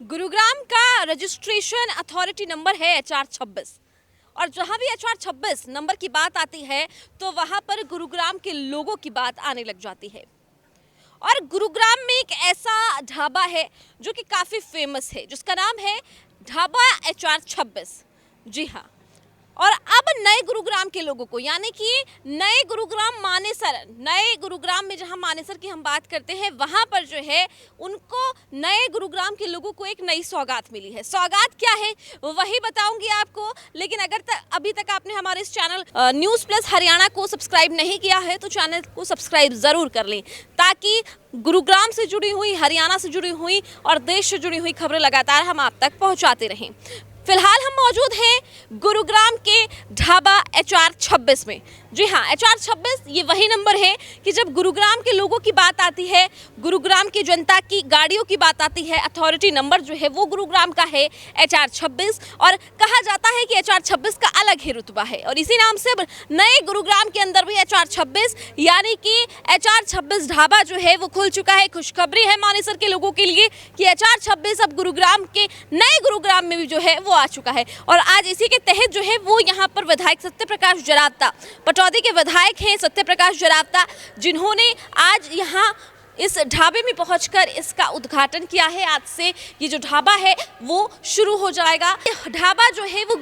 गुरुग्राम का registration authority number है HR 26 और जहां भी HR 26 नंबर की बात आती है तो वहां पर गुरुग्राम के लोगों की बात आने लग जाती है। और गुरुग्राम में एक ऐसा ढाबा है जो कि काफ़ी फेमस है, जिसका नाम है ढाबा HR 26। जी हाँ, और अब नए गुरुग्राम के लोगों को, यानी कि नए गुरुग्राम मानेसर, नए गुरुग्राम में जहां मानेसर की हम बात करते हैं वहां पर जो है उनको नए गुरुग्राम के लोगों को एक नई सौगात मिली है। सौगात क्या है वही बताऊंगी आपको, लेकिन अगर अभी तक आपने हमारे इस चैनल न्यूज़ प्लस हरियाणा को सब्सक्राइब नहीं किया है तो चैनल को सब्सक्राइब ज़रूर कर लें, ताकि गुरुग्राम से जुड़ी हुई, हरियाणा से जुड़ी हुई और देश से जुड़ी हुई खबरें लगातार हम आप तक पहुंचाते रहें। फिलहाल हम मौजूद हैं गुरुग्राम के ढाबा HR 26 में। जी हाँ, HR 26 ये वही नंबर है कि जब गुरुग्राम के लोगों की बात आती है, गुरुग्राम की जनता की गाड़ियों की बात आती है, अथॉरिटी नंबर जो है वो गुरुग्राम का है HR 26। और कहा जाता है कि HR 26 का अलग ही रुतबा है और इसी नाम से नए गुरुग्राम के अंदर भी HR 26 यानी कि HR 26 ढाबा जो है वो खुल चुका है। खुशखबरी है मानेसर के लोगों के लिए कि HR 26 अब गुरुग्राम के नए गुरुग्राम में भी जो है वो आ चुका है। और आज इसी के तहत जो है वो यहाँ पर विधायक सत्यप्रकाश जरावता, पटौदी के विधायक हैं सत्यप्रकाश जरावता, जिन्होंने आज यहाँ इस ढाबे में पहुंचकर इसका उद्घाटन किया है। आज से ये जो ढाबा है वो शुरू हो जाएगा। ढाबा जो है वो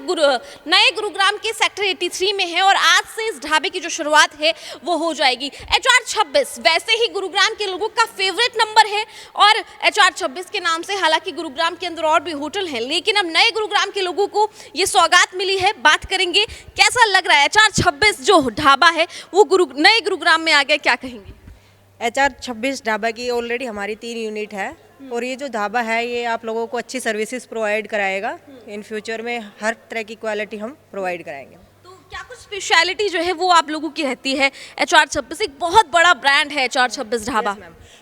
नए गुरुग्राम के सेक्टर 83 में है और आज से इस ढाबे की जो शुरुआत है वो हो जाएगी। HR 26 वैसे ही गुरुग्राम के लोगों का फेवरेट नंबर है और HR 26 के नाम से हालांकि गुरुग्राम के अंदर और भी होटल हैं, लेकिन अब नए गुरुग्राम के लोगों को ये सौगात मिली है। बात करेंगे कैसा लग रहा है HR 26 जो ढाबा है वो नए गुरुग्राम में आ गया, क्या कहेंगे? HR 26 ढाबा की ऑलरेडी हमारी 3 यूनिट है और ये जो ढाबा है ये आप लोगों को अच्छी सर्विसेज प्रोवाइड कराएगा। इन फ्यूचर में हर तरह की क्वालिटी हम प्रोवाइड कराएंगे। तो क्या कुछ स्पेशलिटी जो है वो आप लोगों की रहती है? HR 26 एक बहुत बड़ा ब्रांड है HR 26 ढाबा।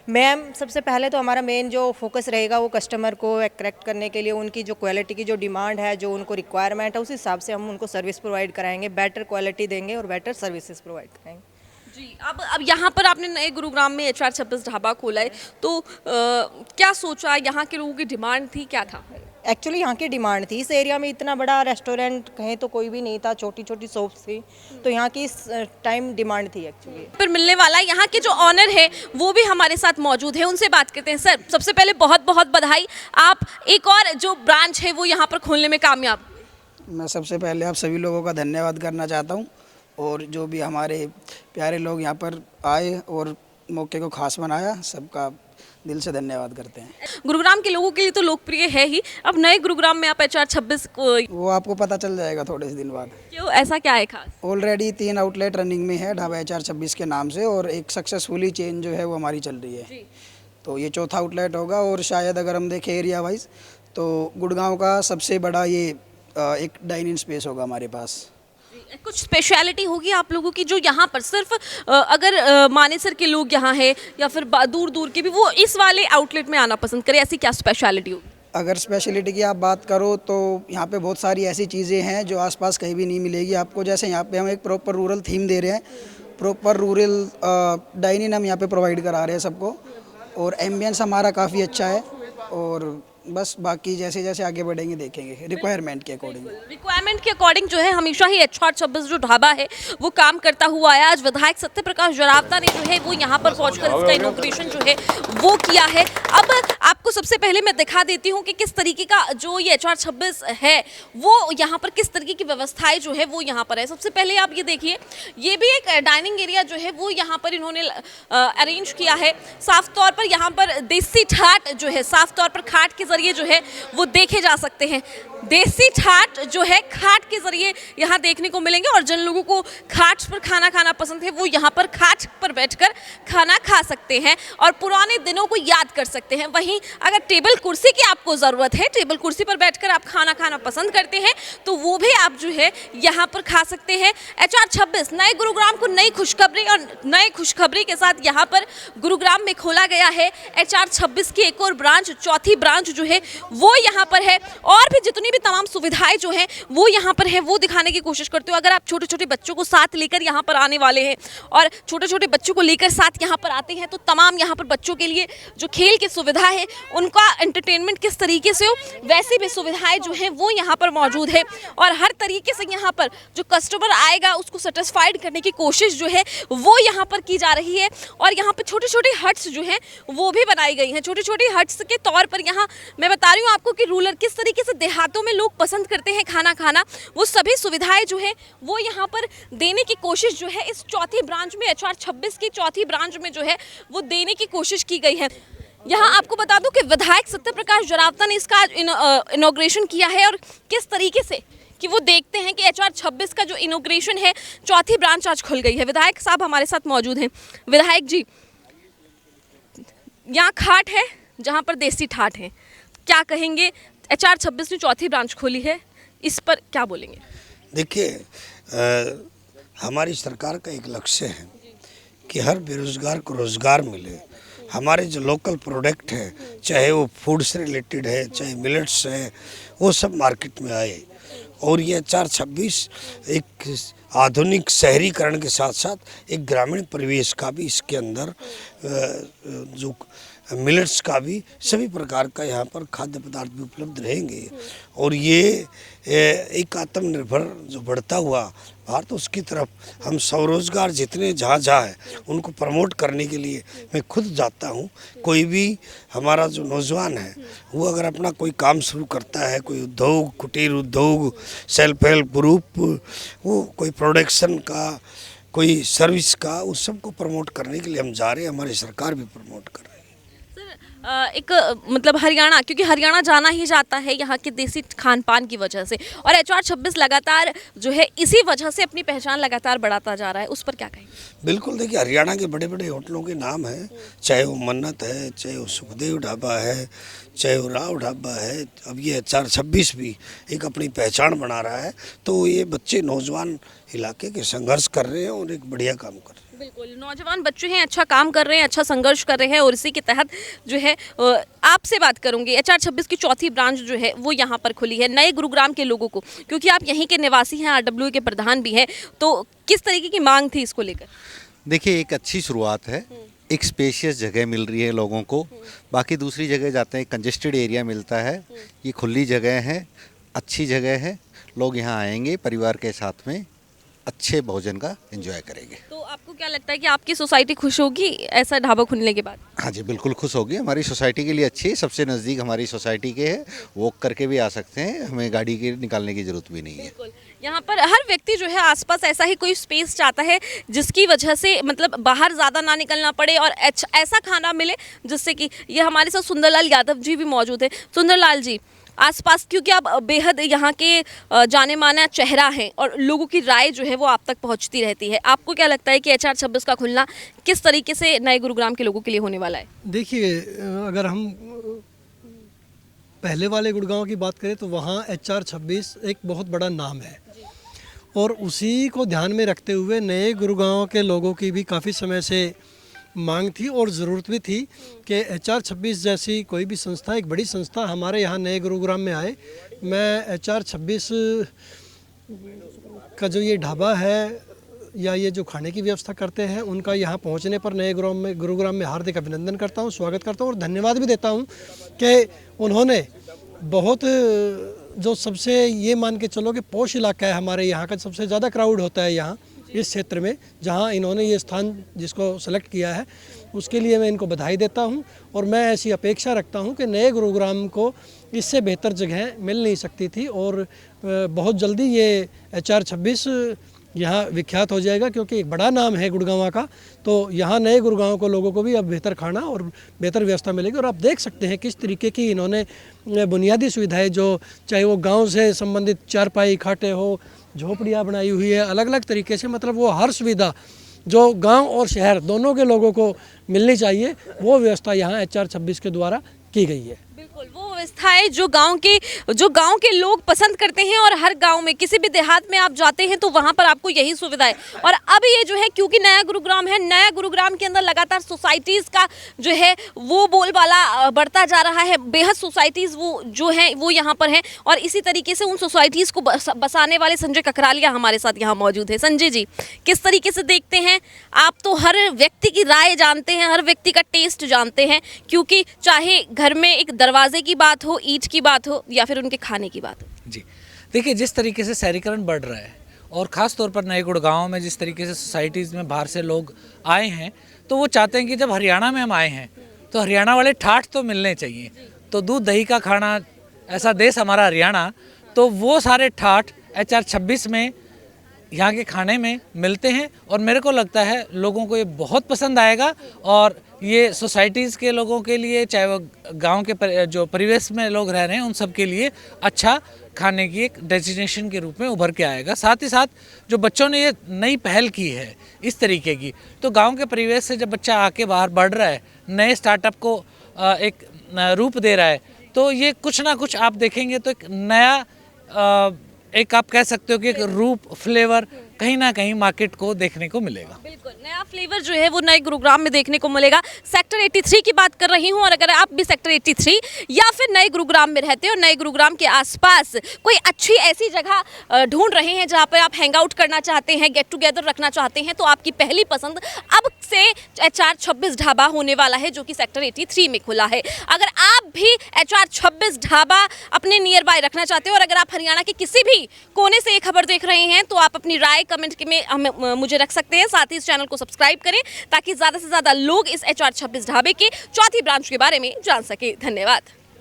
मैम सबसे पहले तो हमारा मेन जो फोकस रहेगा वो कस्टमर को अट्रैक्ट करने के लिए उनकी जो क्वालिटी की जो डिमांड है, जो उनको रिक्वायरमेंट है, उस हिसाब से हम उनको सर्विस प्रोवाइड कराएंगे, बेटर क्वालिटी देंगे और बेटर सर्विसेज प्रोवाइड कराएंगे। जी, अब यहाँ पर आपने नए गुरुग्राम में HR 26 ढाबा खोला है, तो क्या सोचा, यहाँ के लोगों की डिमांड थी, क्या था? एक्चुअली यहाँ की डिमांड थी। इस एरिया में इतना बड़ा रेस्टोरेंट कहें तो कोई भी नहीं था, छोटी छोटी शॉप्स थी, तो यहाँ की इस टाइम डिमांड थी एक्चुअली। पर मिलने वाला है, यहाँ के जो ऑनर है वो भी हमारे साथ मौजूद है, उनसे बात करते हैं। सर, सबसे पहले बहुत बहुत बधाई, आप एक और जो ब्रांच है वो यहाँ पर खोलने में कामयाब हुए। मैं सबसे पहले आप सभी लोगों का धन्यवाद करना चाहता हूँ और जो भी हमारे प्यारे लोग यहाँ पर आए और मौके को खास बनाया, सबका दिल से धन्यवाद करते हैं। गुरुग्राम के लोगों के लिए तो लोकप्रिय है ही, अब नए गुरुग्राम में आप HR 26 को, वो आपको पता चल जाएगा थोड़े से दिन बाद। क्यों, ऐसा क्या है खास? ऑलरेडी 3 आउटलेट रनिंग में है ढाबा HR 26 के नाम से और एक सक्सेसफुली चेन जो है वो हमारी चल रही है। तो ये चौथा आउटलेट होगा और शायद अगर हम देखें एरिया वाइज तो गुड़गांव का सबसे बड़ा ये एक डाइनिंग स्पेस होगा हमारे पास। कुछ स्पेशलिटी होगी आप लोगों की जो यहाँ पर सिर्फ अगर मानेसर के लोग यहाँ हैं या फिर दूर दूर के भी वो इस वाले आउटलेट में आना पसंद करें, ऐसी क्या स्पेशलिटी होगी? अगर स्पेशलिटी की आप बात करो तो यहाँ पे बहुत सारी ऐसी चीज़ें हैं जो आसपास कहीं भी नहीं मिलेगी आपको। जैसे यहाँ पे हम एक प्रॉपर रूरल थीम दे रहे हैं, प्रॉपर रूरल डाइनिंग हम यहाँ पे प्रोवाइड करा रहे हैं सबको और एम्बियंस हमारा काफ़ी अच्छा है। और बस बाकी जैसे जैसे आगे बढ़ेंगे देखेंगे रिक्वायरमेंट के अकॉर्डिंग। रिक्वायरमेंट के अकॉर्डिंग जो है हमेशा ही HR 26 जो ढाबा है वो काम करता हुआ आया। आज विधायक सत्यप्रकाश जरावता ने जो है वो यहाँ पर पहुंचकर इसका इनॉग्रेशन जो है वो किया है। अब आपको सबसे पहले मैं दिखा देती हूँ कि किस तरीके का जो ये HR 26 है वो यहाँ पर किस तरीके की व्यवस्थाएं जो है वो यहाँ पर है। सबसे पहले आप ये देखिए, ये भी एक डाइनिंग एरिया जो है वो यहाँ पर इन्होंने अरेंज किया है। साफ तौर पर यहाँ पर देसी ठाट जो है, साफ तौर पर खाट के जरिए जो है वो देखे जा सकते हैं। देसी ठाट जो है खाट के जरिए यहाँ देखने को मिलेंगे और जिन लोगों को खाट पर खाना खाना पसंद है वो यहाँ पर खाट पर बैठकर खाना खा सकते हैं और पुराने दिनों को याद कर सकते हैं। वहीं अगर टेबल कुर्सी की आपको ज़रूरत है, टेबल कुर्सी पर बैठकर आप खाना खाना पसंद करते हैं तो वो भी आप जो है यहाँ पर खा सकते हैं। HR 26 नए गुरुग्राम को नई खुशखबरी और नई खुशखबरी के साथ यहाँ पर गुरुग्राम में खोला गया है HR 26 की एक और ब्रांच, चौथी ब्रांच जो है वो यहाँ पर है, और भी जितनी भी तमाम सुविधाएं जो हैं वो यहाँ पर है वो दिखाने की कोशिश करते हो। अगर आप छोटे छोटे बच्चों को साथ लेकर यहाँ पर आने वाले हैं और छोटे छोटे बच्चों को लेकर साथ यहाँ पर आते हैं तो तमाम यहाँ पर बच्चों के लिए जो खेल की सुविधा है, उनका एंटरटेनमेंट किस तरीके से हो वैसी भी सुविधाएं जो हैं वो यहाँ पर मौजूद है। और हर तरीके से यहाँ पर जो कस्टमर आएगा उसको सेटिस्फाइड करने की कोशिश जो है वो यहाँ पर की जा रही है। और यहाँ पर छोटे छोटे हट्स जो हैं वो भी बनाई गई हैं। छोटी छोटी हट्स के तौर पर यहाँ मैं बता रही हूँ आपको कि रूरल किस तरीके से देहातों में लोग पसंद करते हैं खाना खाना, वो सभी सुविधाएं जो है वो यहाँ पर देने की कोशिश जो है इस चौथी ब्रांच में HR 26 की चौथी ब्रांच में जो है वो देने की कोशिश की गई है। यहाँ आपको बता दूं कि विधायक सत्यप्रकाश जरावता ने इसका इनॉग्रेशन किया है और किस तरीके से कि वो देखते हैं कि HR 26 का जो इनॉग्रेशन है चौथी ब्रांच आज खुल गई है। विधायक साहब हमारे साथ मौजूद हैं। विधायक जी, यहाँ खाट है जहाँ पर देसी ठाट है, क्या कहेंगे? HR 26 ने चौथी ब्रांच खोली है, इस पर क्या बोलेंगे? देखिए, हमारी सरकार का एक लक्ष्य है कि हर बेरोजगार को रोजगार मिले। हमारे जो लोकल प्रोडक्ट है, चाहे वो फूड से रिलेटेड है, चाहे मिलेट्स है, वो सब मार्केट में आए। और ये HR 26 एक आधुनिक शहरीकरण के साथ साथ एक ग्रामीण परिवेश का भी इसके अंदर जो मिलेट्स का भी सभी प्रकार का यहाँ पर खाद्य पदार्थ भी उपलब्ध रहेंगे। और ये एक आत्मनिर्भर जो बढ़ता हुआ भारत, उसकी तरफ हम स्वरोजगार जितने जहाँ है उनको प्रमोट करने के लिए मैं खुद जाता हूँ। कोई भी हमारा जो नौजवान है वो अगर अपना कोई काम शुरू करता है, कोई उद्योग, कुटीर उद्योग, सेल्फ हेल्प ग्रुप, वो कोई प्रोडक्शन का, कोई सर्विस का, उस सबको प्रमोट करने के लिए हम जा रहे हैं। हमारी सरकार भी प्रमोट कर रही है। एक मतलब हरियाणा, क्योंकि हरियाणा जाना ही जाता है यहाँ के देसी खान पान की वजह से, और HR 26 लगातार जो है इसी वजह से अपनी पहचान लगातार बढ़ाता जा रहा है, उस पर क्या कहेंगे? बिल्कुल, देखिए हरियाणा के बड़े बड़े होटलों के नाम हैं, चाहे वो मन्नत है, चाहे वो सुखदेव ढाबा है, चाहे वो राव ढाबा है। अब ये HR 26 भी एक अपनी पहचान बना रहा है। तो ये बच्चे नौजवान इलाके के संघर्ष कर रहे हैं और एक बढ़िया काम कर रहे हैं। बिल्कुल, नौजवान बच्चे हैं, अच्छा काम कर रहे हैं, अच्छा संघर्ष कर रहे हैं, और इसी के तहत जो है आपसे बात करूंगी। HR 26 की चौथी ब्रांच जो है वो यहाँ पर खुली है नए गुरुग्राम के लोगों को, क्योंकि आप यहीं के निवासी हैं, RWA के प्रधान भी हैं, तो किस तरीके की मांग थी इसको लेकर? देखिए, एक अच्छी शुरुआत है, एक स्पेशियस जगह मिल रही है लोगों को। बाकी दूसरी जगह जाते हैं कंजेस्टेड एरिया मिलता है, ये खुली जगह है, अच्छी जगह है, लोग यहाँ आएंगे परिवार के साथ में अच्छे भोजन का एंजॉय करेंगे। तो आपको क्या लगता है कि आपकी सोसाइटी खुश होगी ऐसा ढाबा खुलने के बाद? हाँ जी, बिल्कुल खुश होगी। हमारी सोसाइटी के लिए अच्छी है, सबसे नज़दीक हमारी सोसाइटी के है, वॉक करके भी आ सकते हैं, हमें गाड़ी के निकालने की ज़रूरत भी नहीं है। यहाँ पर हर व्यक्ति जो है आसपास ऐसा ही कोई स्पेस चाहता है जिसकी वजह से मतलब बाहर ज़्यादा ना निकलना पड़े और ऐसा खाना मिले जिससे कि, ये हमारे साथ सुंदरलाल यादव जी भी मौजूद है। सुंदरलाल जी, आसपास क्योंकि आप बेहद यहाँ के जाने माना चेहरा हैं और लोगों की राय जो है वो आप तक पहुँचती रहती है, आपको क्या लगता है कि HR 26 का खुलना किस तरीके से नए गुरुग्राम के लोगों के लिए होने वाला है? देखिए, अगर हम पहले वाले गुड़गांव की बात करें तो वहाँ HR 26 एक बहुत बड़ा नाम है, और उसी को ध्यान में रखते हुए नए गुरुगांव के लोगों की भी काफ़ी समय से मांग थी और ज़रूरत भी थी कि HR 26 जैसी कोई भी संस्था, एक बड़ी संस्था हमारे यहाँ नए गुरुग्राम में आए। मैं HR 26 का जो ये ढाबा है या ये जो खाने की व्यवस्था करते हैं उनका यहाँ पहुँचने पर नए गुरुग्राम में हार्दिक अभिनंदन करता हूँ, स्वागत करता हूँ और धन्यवाद भी देता हूँ कि उन्होंने बहुत, जो सबसे ये मान के चलो कि पॉश इलाका है हमारे यहाँ का, सबसे ज़्यादा क्राउड होता है यहाँ इस क्षेत्र में, जहाँ इन्होंने ये स्थान जिसको सेलेक्ट किया है उसके लिए मैं इनको बधाई देता हूँ। और मैं ऐसी अपेक्षा रखता हूँ कि नए गुरुग्राम को इससे बेहतर जगह मिल नहीं सकती थी, और बहुत जल्दी ये HR 26 यहाँ विख्यात हो जाएगा, क्योंकि एक बड़ा नाम है गुड़गांव का। तो यहाँ नए गुड़गांव को लोगों को भी अब बेहतर खाना और बेहतर व्यवस्था मिलेगी। और आप देख सकते हैं किस तरीके की इन्होंने बुनियादी सुविधाएं, जो चाहे वो गांव से संबंधित चारपाई खाटे हो, झोपड़ियाँ बनाई हुई है अलग अलग तरीके से, मतलब वो हर सुविधा जो गांव और शहर दोनों के लोगों को मिलनी चाहिए वो व्यवस्था यहाँ HR 26 के द्वारा की गई है। बिल्कुल, वो व्यवस्थाएं जो गांव के लोग पसंद करते हैं, और हर गांव में किसी भी देहात में आप जाते हैं तो वहां पर आपको यही सुविधा है। और अब ये जो है, क्योंकि नया गुरुग्राम है, नया गुरुग्राम के अंदर लगातार सोसाइटीज़ का जो है वो बोलबाला बढ़ता जा रहा है। बेहद सोसाइटीज़ वो जो है वो यहाँ पर हैं, और इसी तरीके से उन सोसाइटीज़ को बसाने वाले संजय ककरालिया हमारे साथ यहाँ मौजूद है। संजय जी, किस तरीके से देखते हैं आप? तो हर व्यक्ति की राय जानते हैं, हर व्यक्ति का टेस्ट जानते हैं, क्योंकि चाहे घर में एक दरवाजे की बात हो, ईंट की बात हो, या फिर उनके खाने की बात हो। जी देखिए, जिस तरीके से शहरीकरण बढ़ रहा है और ख़ास तौर पर नए गुड़गांव में जिस तरीके से सोसाइटीज़ में बाहर से लोग आए हैं, तो वो चाहते हैं कि जब हरियाणा में हम आए हैं तो हरियाणा वाले ठाठ तो मिलने चाहिए। तो दूध दही का खाना, ऐसा देश हमारा हरियाणा, तो वो सारे ठाठ HR 26 में यहाँ के खाने में मिलते हैं। और मेरे को लगता है लोगों को ये बहुत पसंद आएगा, और ये सोसाइटीज़ के लोगों के लिए, चाहे वो गांव के जो परिवेश में लोग रह रहे हैं, उन सब के लिए अच्छा खाने की एक डेस्टिनेशन के रूप में उभर के आएगा। साथ ही साथ जो बच्चों ने ये नई पहल की है इस तरीके की, तो गांव के परिवेश से जब बच्चा आके बाहर बढ़ रहा है, नए स्टार्टअप को एक रूप दे रहा है, तो ये कुछ ना कुछ आप देखेंगे तो एक नया एक आप कह सकते हो कि एक रूप, फ्लेवर कहीं ना कहीं मार्केट को देखने को मिलेगा। बिल्कुल नया फ्लेवर जो है वो नए गुरुग्राम में देखने को मिलेगा। सेक्टर 83 की बात कर रही हूँ, और अगर आप भी सेक्टर 83 या फिर नए गुरुग्राम में रहते हो, नए गुरुग्राम के आसपास कोई अच्छी ऐसी जगह ढूंढ रहे हैं जहाँ पर आप हैंग आउट करना चाहते हैं, गेट टुगेदर रखना चाहते हैं, तो आपकी पहली पसंद अब से HR 26 ढाबा होने वाला है, जो कि सेक्टर 83 में खुला है। अगर आप भी HR 26 ढाबा अपने नियर बाय रखना चाहते हो, और अगर आप हरियाणा के किसी भी कोने से ये खबर देख रहे हैं, तो आप अपनी राय कमेंट में मुझे रख सकते हैं। साथ ही इस चैनल को सब्सक्राइब करें ताकि ज़्यादा से ज़्यादा लोग इस HR 26 ढाबे के चौथी ब्रांच के बारे में जान सके। धन्यवाद।